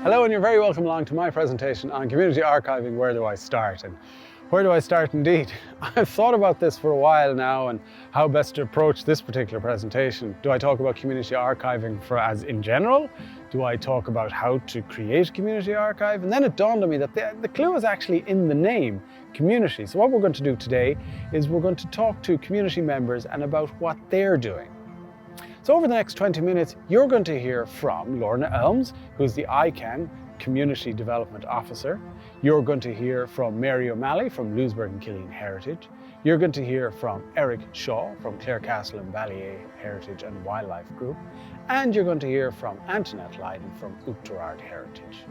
Hello, and you're very welcome along to my presentation on community archiving. Where do I start? And where do I start indeed? I've thought about this for a while now and how best to approach this particular presentation. Do I talk about community archiving as in general? Do I talk about how to create a community archive? And then it dawned on me that the clue is actually in the name, community. So what we're going to do today is we're going to talk to community members and about what they're doing. So over the next 20 minutes, you're going to hear from Lorna Elms, who's the ICANN Community Development Officer. You're going to hear from Mary O'Malley from Louisburgh and Killeen Heritage. You're going to hear from Eric Shaw from Clarecastle and Ballyea Heritage and Wildlife Group. And you're going to hear from Antoinette Lydon from Uachtarard Heritage.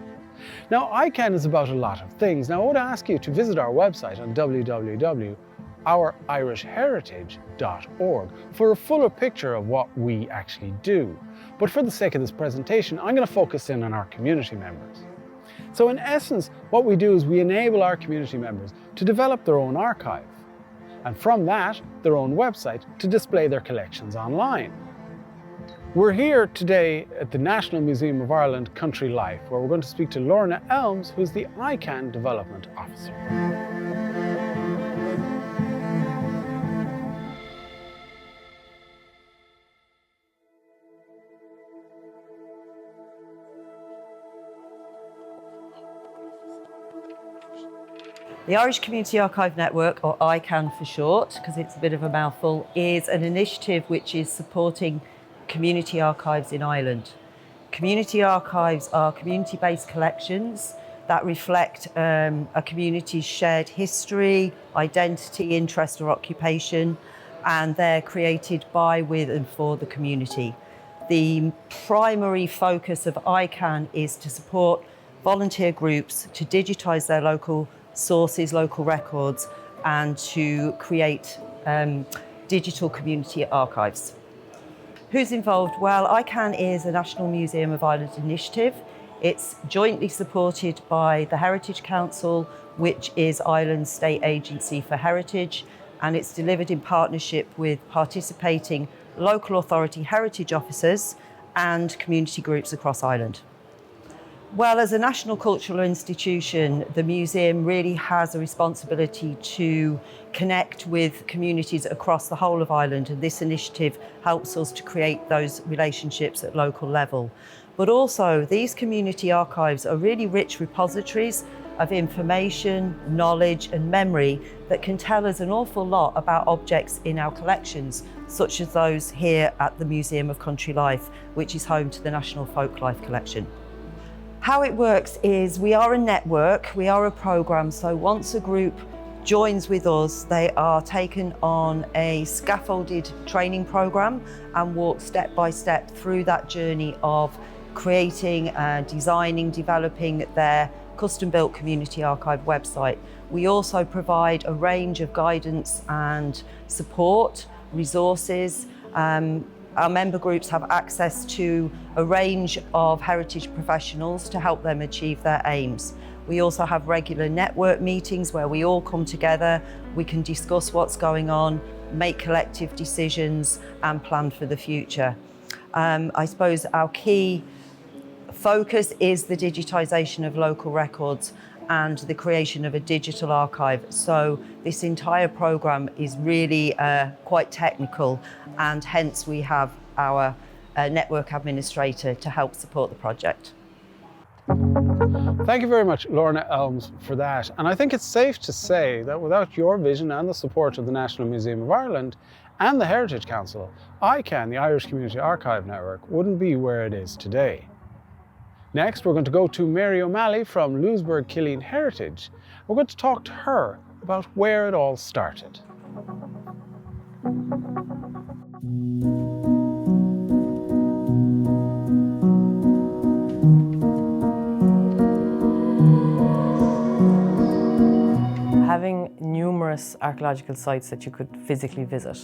Now, ICANN is about a lot of things. Now, I would ask you to visit our website on www.ouririshheritage.org for a fuller picture of what we actually do. But for the sake of this presentation, I'm going to focus in on our community members. So in essence, what we do is we enable our community members to develop their own archive, and from that, their own website to display their collections online. We're here today at the National Museum of Ireland Country Life, where we're going to speak to Lorna Elms, who's the ICANN Development Officer. The Irish Community Archive Network, or ICANN for short, because it's a bit of a mouthful, is an initiative which is supporting community archives in Ireland. Community archives are community-based collections that reflect a community's shared history, identity, interest or occupation, and they're created by, with and for the community. The primary focus of ICANN is to support volunteer groups to digitise their local sources, local records, and to create digital community archives. Who's involved? Well, ICANN is a National Museum of Ireland initiative. It's jointly supported by the Heritage Council, which is Ireland's state agency for heritage, and it's delivered in partnership with participating local authority heritage officers and community groups across Ireland. Well, as a national cultural institution, the museum really has a responsibility to connect with communities across the whole of Ireland, and this initiative helps us to create those relationships at local level. But also, these community archives are really rich repositories of information, knowledge and memory that can tell us an awful lot about objects in our collections, such as those here at the Museum of Country Life, which is home to the National Folklife Collection. How it works is we are a network, we are a programme, so once a group joins with us, they are taken on a scaffolded training programme and walk step by step through that journey of creating, designing, developing their custom-built community archive website. We also provide a range of guidance and support, resources. Our member groups have access to a range of heritage professionals to help them achieve their aims. We also have regular network meetings where we all come together, we can discuss what's going on, make collective decisions and plan for the future. I suppose our key focus is the digitisation of local records and the creation of a digital archive. So this entire programme is really quite technical, and hence we have our network administrator to help support the project. Thank you very much, Lorna Elms, for that. And I think it's safe to say that without your vision and the support of the National Museum of Ireland and the Heritage Council, ICANN, the Irish Community Archive Network, wouldn't be where it is today. Next, we're going to go to Mary O'Malley from Louisburgh Killeen Heritage. We're going to talk to her about where it all started. Having numerous archaeological sites that you could physically visit,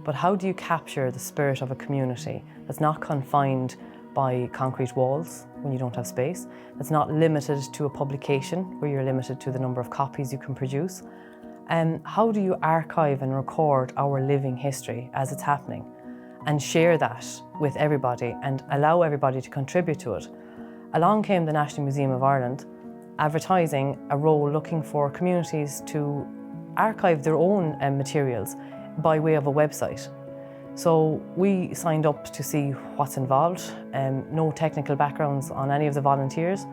but how do you capture the spirit of a community that's not confined by concrete walls when you don't have space, that's not limited to a publication where you're limited to the number of copies you can produce? How do you archive and record our living history as it's happening and share that with everybody and allow everybody to contribute to it? Along came the National Museum of Ireland, advertising a role looking for communities to archive their own materials by way of a website. So we signed up to see what's involved, no technical backgrounds on any of the volunteers,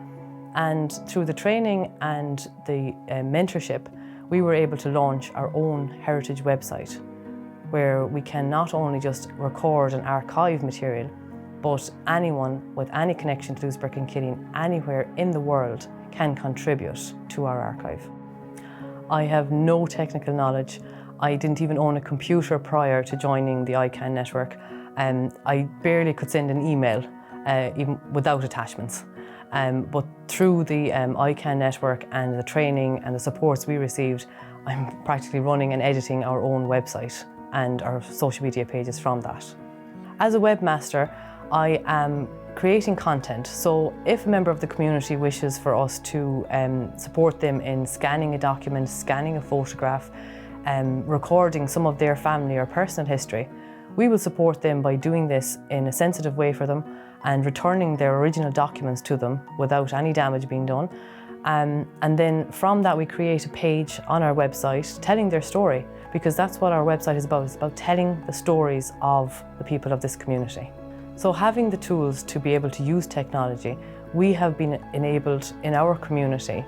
and through the training and the mentorship, we were able to launch our own heritage website, where we can not only just record and archive material, but anyone with any connection to Louisburgh and Killeen anywhere in the world can contribute to our archive. I have no technical knowledge. I didn't even own a computer prior to joining the ICANN network. I barely could send an email, even without attachments. But through the ICANN network and the training and the supports we received, I'm practically running and editing our own website and our social media pages from that. As a webmaster, I am creating content. So if a member of the community wishes for us to support them in scanning a document, scanning a photograph, recording some of their family or personal history, we will support them by doing this in a sensitive way for them and returning their original documents to them without any damage being done. And then from that we create a page on our website telling their story, because that's what our website is about. It's about telling the stories of the people of this community. So having the tools to be able to use technology, we have been enabled in our community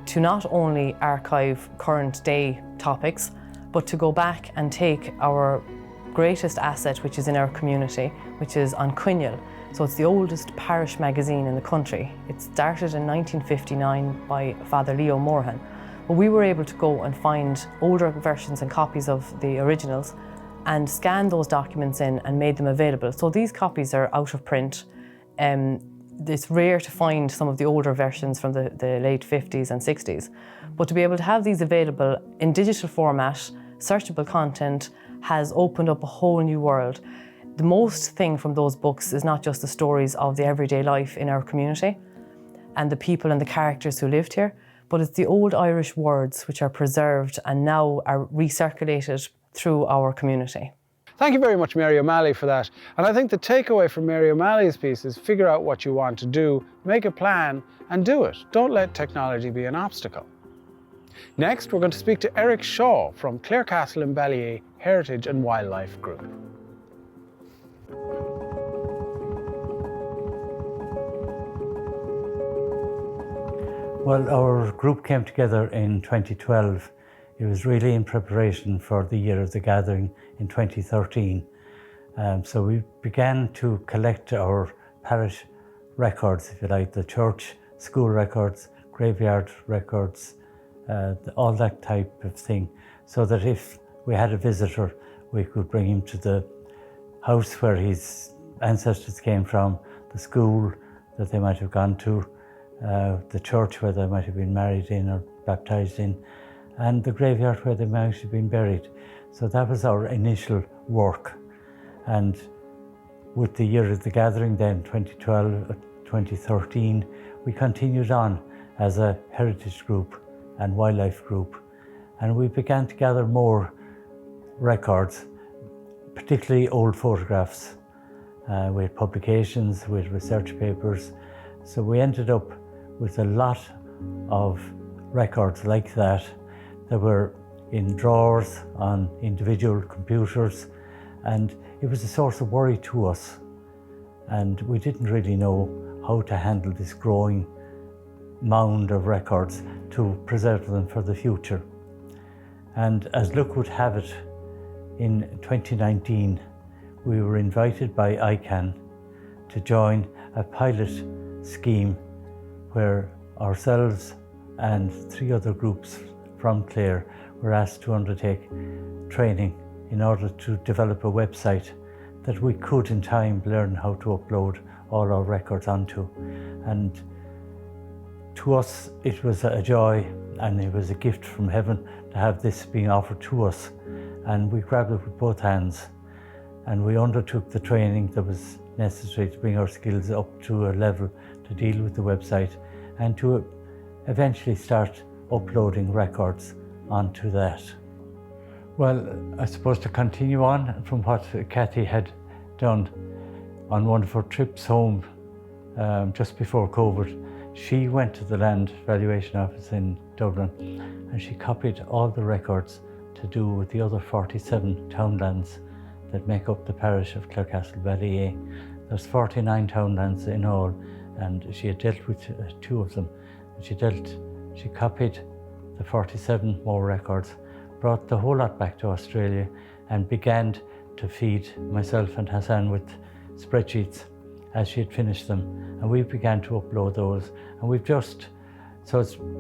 to not only archive current day topics, but to go back and take our greatest asset, which is in our community, which is An Cuinneall. So it's the oldest parish magazine in the country. It started in 1959 by Father Leo Moorhan. But we were able to go and find older versions and copies of the originals and scan those documents in and made them available. So these copies are out of print. It's rare to find some of the older versions from the late 50s and 60s. But to be able to have these available in digital format, searchable content, has opened up a whole new world. The most thing from those books is not just the stories of the everyday life in our community and the people and the characters who lived here, but it's the old Irish words which are preserved and now are recirculated through our community. Thank you very much, Mary O'Malley, for that. And I think the takeaway from Mary O'Malley's piece is figure out what you want to do, make a plan and do it. Don't let technology be an obstacle. Next, we're going to speak to Eric Shaw from Clarecastle and Ballier Heritage and Wildlife Group. Well, our group came together in 2012. It was really in preparation for the year of the gathering in 2013. So we began to collect our parish records, if you like, the church, school records, graveyard records, all that type of thing, so that if we had a visitor, we could bring him to the house where his ancestors came from, the school that they might have gone to, the church where they might have been married in or baptized in, and the graveyard where they might have been buried. So that was our initial work. And with the year of the gathering then, 2012, 2013, we continued on as a heritage group and wildlife group. And we began to gather more records, particularly old photographs. We had publications, we had research papers. So we ended up with a lot of records like that were in drawers on individual computers, and it was a source of worry to us. And we didn't really know how to handle this growing mound of records to preserve them for the future. And as luck would have it, in 2019, we were invited by ICANN to join a pilot scheme where ourselves and 3 other groups from Clare were asked to undertake training in order to develop a website that we could in time learn how to upload all our records onto. And to us it was a joy and it was a gift from heaven to have this being offered to us, and we grabbed it with both hands and we undertook the training that was necessary to bring our skills up to a level to deal with the website and to eventually start uploading records onto that. Well, I suppose to continue on from what Kathy had done on one of her trips home just before COVID. She went to the Land Valuation Office in Dublin and she copied all the records to do with the other 47 townlands that make up the parish of Clarecastle-Ballyea. There's 49 townlands in all, and she had dealt with 2 of them. She copied the 47 more records, brought the whole lot back to Australia, and began to feed myself and Hassan with spreadsheets as she had finished them, and we began to upload those. And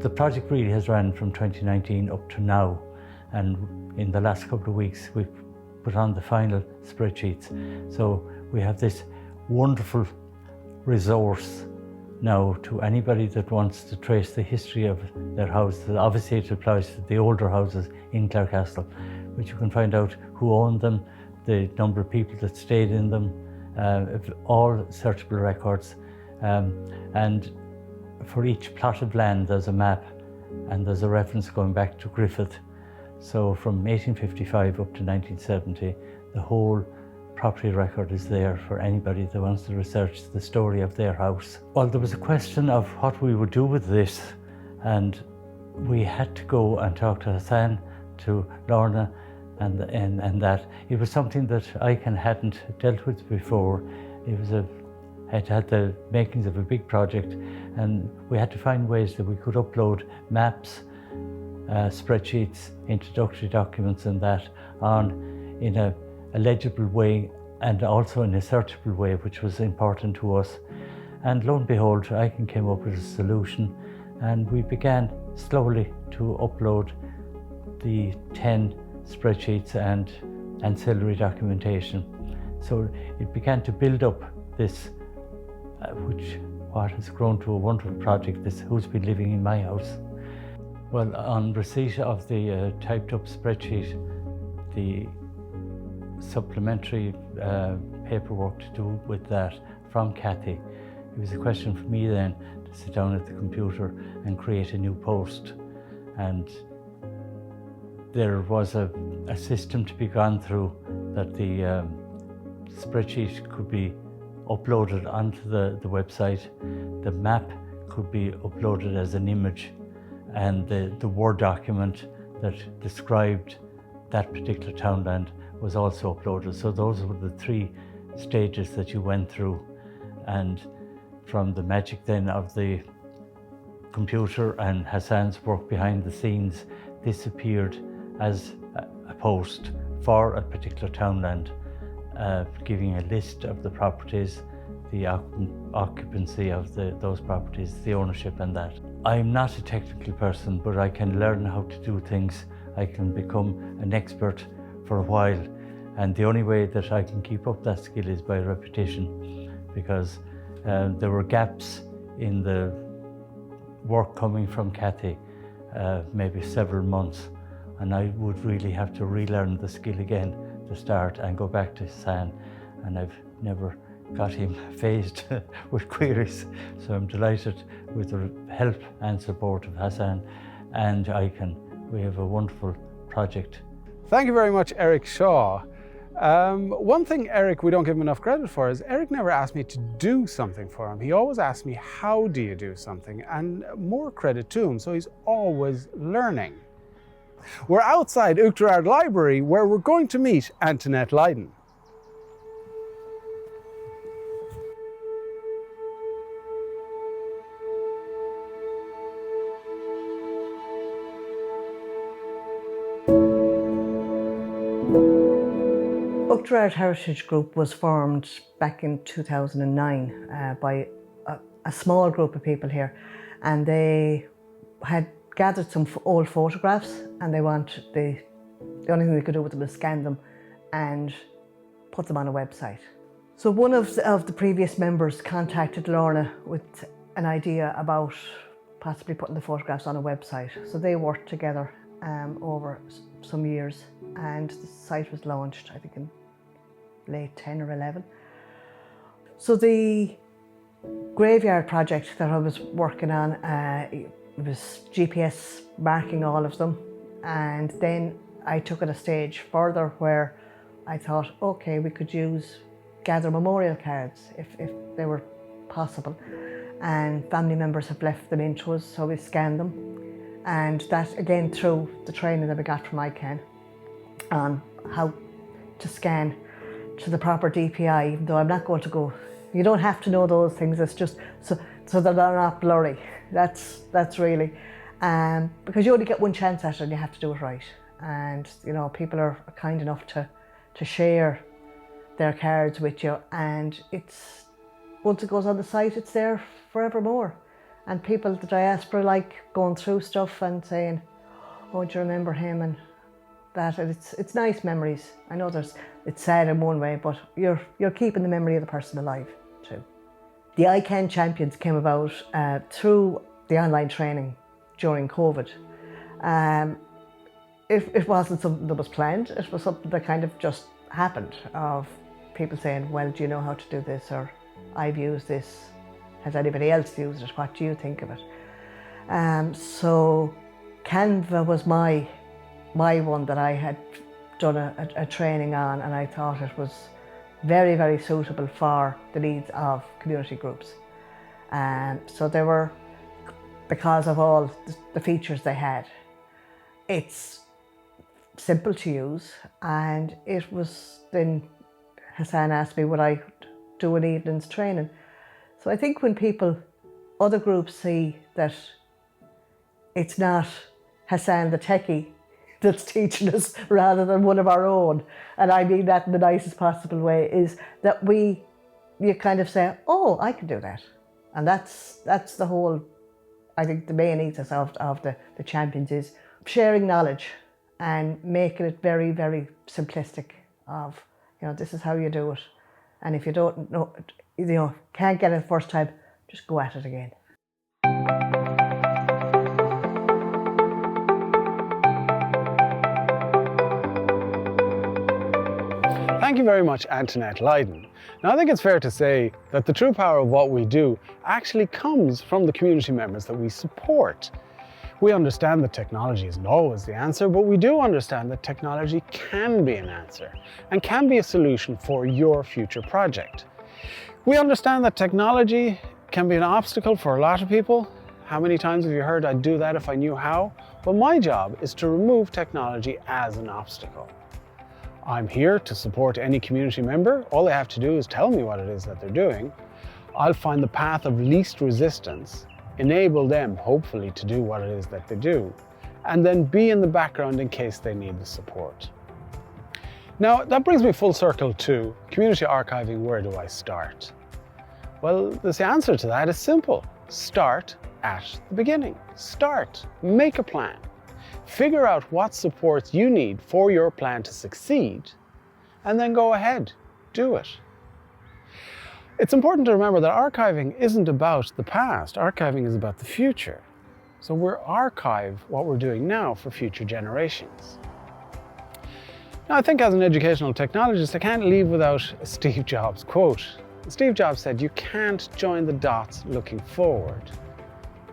the project really has run from 2019 up to now, and in the last couple of weeks we've put on the final spreadsheets. So we have this wonderful resource now to anybody that wants to trace the history of their house. Obviously it applies to the older houses in Clarecastle, but you can find out who owned them, the number of people that stayed in them, all searchable records. And for each plot of land there's a map, and there's a reference going back to Griffith. So from 1855 up to 1970, the whole property record is there for anybody that wants to research the story of their house. Well, there was a question of what we would do with this, and we had to go and talk to Hassan, to Lorna, and that. It was something that ICANN hadn't dealt with before. It had the makings of a big project, and we had to find ways that we could upload maps, spreadsheets, introductory documents and that on in a legible way and also in a searchable way, which was important to us. And lo and behold, ICANN came up with a solution, and we began slowly to upload the 10 spreadsheets and ancillary documentation. So it began to build up this, what has grown to a wonderful project, this Who's Been Living in My House. Well, on receipt of the typed up spreadsheet, the supplementary paperwork to do with that from Kathy, it was a question for me then to sit down at the computer and create a new post. And there was a system to be gone through that the spreadsheet could be uploaded onto the website, the map could be uploaded as an image, and the Word document that described that particular townland was also uploaded. So those were the 3 stages that you went through. And from the magic then of the computer and Hassan's work behind the scenes, this appeared as a post for a particular townland, giving a list of the properties, the occupancy of those properties, the ownership and that. I'm not a technical person, but I can learn how to do things. I can become an expert for a while, and the only way that I can keep up that skill is by repetition, because there were gaps in the work coming from Kathy, maybe several months, and I would really have to relearn the skill again to start and go back to Hassan, and I've never got him phased with queries. So I'm delighted with the help and support of Hassan and ICANN. We have a wonderful project. Thank you very much, Eric Shaw. One thing Eric we don't give him enough credit for is Eric never asked me to do something for him. He always asked me, how do you do something? And more credit to him, so he's always learning. We're outside Uachtarard Library, where we're going to meet Antoinette Lydon. Uachtarard Heritage Group was formed back in 2009 by a small group of people here, and they had gathered some old photographs, and the only thing they could do with them was scan them and put them on a website. So one of the previous members contacted Lorna with an idea about possibly putting the photographs on a website. So they worked together over some years, and the site was launched, I think, in late 10 or 11. So the graveyard project that I was working on, it was GPS marking all of them, and then I took it a stage further where I thought, okay, we could gather memorial cards if they were possible. And family members have left them in to us, so we scan them. And that, again, through the training that we got from ICANN on how to scan to the proper DPI, even though I'm not going to go, you don't have to know those things, it's just so that they're not blurry. That's really, because you only get one chance at it and you have to do it right. And you know, people are kind enough to share their cards with you, and it's, once it goes on the site, it's there forevermore. And people, the diaspora, like going through stuff and saying, oh, do you remember him, and that, and it's nice memories. I know it's sad in one way, but you're keeping the memory of the person alive too. The ICANN Champions came about through the online training during COVID. It wasn't something that was planned, it was something that kind of just happened, of people saying, well, do you know how to do this, or I've used this, has anybody else used it, what do you think of it? So Canva was my one that I had done a training on, and I thought it was very, very suitable for the needs of community groups. So they were, because of all the features they had, it's simple to use, and it was then, Hassan asked me would I do an evening's training. So I think when people, other groups, see that it's not Hassan the techie that's teaching us rather than one of our own, and I mean that in the nicest possible way, is that you kind of say, oh, I can do that. And that's the whole, I think the main ethos of the Champions is sharing knowledge and making it very, very simplistic of, you know, this is how you do it. And if you don't know, you know, can't get it the first time, just go at it again. Thank you very much, Antoinette Lydon. Now, I think it's fair to say that the true power of what we do actually comes from the community members that we support. We understand that technology isn't always the answer, but we do understand that technology can be an answer and can be a solution for your future project. We understand that technology can be an obstacle for a lot of people. How many times have you heard, I'd do that if I knew how? Well, my job is to remove technology as an obstacle. I'm here to support any community member. All they have to do is tell me what it is that they're doing. I'll find the path of least resistance, enable them, hopefully, to do what it is that they do, and then be in the background in case they need the support. Now, that brings me full circle to community archiving. Where do I start? Well, the answer to that is simple. Start at the beginning. Start, make a plan. Figure out what supports you need for your plan to succeed, and then go ahead, do it. It's important to remember that archiving isn't about the past, archiving is about the future. So we'll archive what we're doing now for future generations. Now, I think as an educational technologist, I can't leave without a Steve Jobs quote. Steve Jobs said, "You can't join the dots looking forward.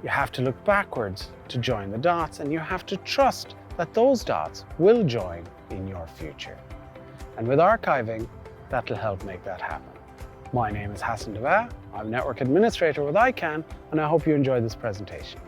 You have to look backwards to join the dots, and you have to trust that those dots will join in your future." And with archiving, that'll help make that happen. My name is Hassan Dabbagh. I'm Network Administrator with ICANN, and I hope you enjoyed this presentation.